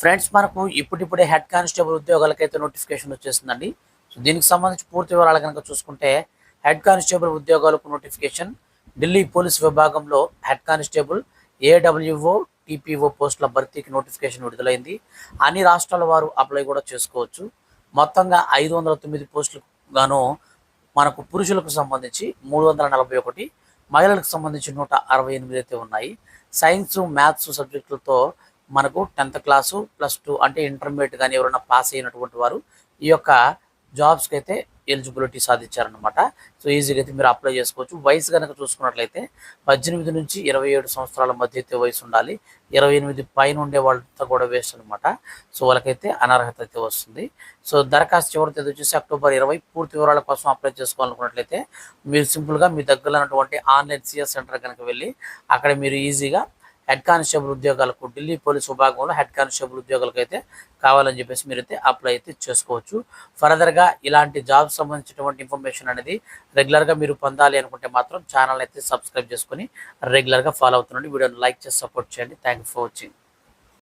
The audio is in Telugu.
ఫ్రెండ్స్, మనకు ఇప్పుడిప్పుడే హెడ్ కానిస్టేబుల్ ఉద్యోగాలకైతే నోటిఫికేషన్ వచ్చేసిందండి. సో దీనికి సంబంధించి పూర్తి వివరాలు కనుక చూసుకుంటే, హెడ్ కానిస్టేబుల్ ఉద్యోగాలకు నోటిఫికేషన్ ఢిల్లీ పోలీస్ విభాగంలో హెడ్ కానిస్టేబుల్ ఏడబ్ల్యూఓ టీపీఓ పోస్టుల భర్తీకి నోటిఫికేషన్ విడుదలైంది. అన్ని రాష్ట్రాల వారు అప్లై కూడా చేసుకోవచ్చు. మొత్తంగా 509 పోస్టులకు గాను మనకు పురుషులకు సంబంధించి 341, మహిళలకు సంబంధించి 168 అయితే ఉన్నాయి. సైన్స్, మ్యాథ్స్ సబ్జెక్టులతో మనకు 10th క్లాసు +2 అంటే ఇంటర్మీడియట్ కానీ ఎవరైనా పాస్ అయినటువంటి వారు ఈ యొక్క జాబ్స్కి అయితే ఎలిజిబిలిటీ సాధించారనమాట. సో ఈజీగా అయితే మీరు అప్లై చేసుకోవచ్చు. వయసు కనుక చూసుకున్నట్లయితే 18 నుంచి 27 సంవత్సరాల మధ్య అయితే వయసు ఉండాలి. 28 పైన ఉండే వాళ్ళతో కూడా వేస్ట్ అనమాట. సో వాళ్ళకైతే అనర్హత అయితే వస్తుంది. సో దరఖాస్తు చివరి తేదీ వచ్చేసి అక్టోబర్ 20. పూర్తి వివరాల కోసం అప్లై చేసుకోవాలనుకున్నట్లయితే మీరు సింపుల్గా మీ దగ్గరలో ఉన్నటువంటి ఆన్లైన్ సిఎస్ సెంటర్ కనుక వెళ్ళి అక్కడ మీరు ఈజీగా హెడ్ కానిస్టేబుల్ ఉద్యోగాలకు ఢిల్లీ పోలీస్ విభాగంలో హెడ్ కానిస్టేబుల్ ఉద్యోగాలకు అయితే కావాలని చెప్పేసి మీరైతే అప్లై అయితే చేసుకోవచ్చు. ఫర్దర్గా ఇలాంటి జాబ్ సంబంధించినటువంటి ఇన్ఫర్మేషన్ అనేది రెగ్యులర్గా మీరు పొందాలి అనుకుంటే మాత్రం ఛానల్ అయితే సబ్స్క్రైబ్ చేసుకొని రెగ్యులర్గా ఫాలో అవుతుండండి. వీడియోని లైక్ చేసి సపోర్ట్ చేయండి. Thank you for watching.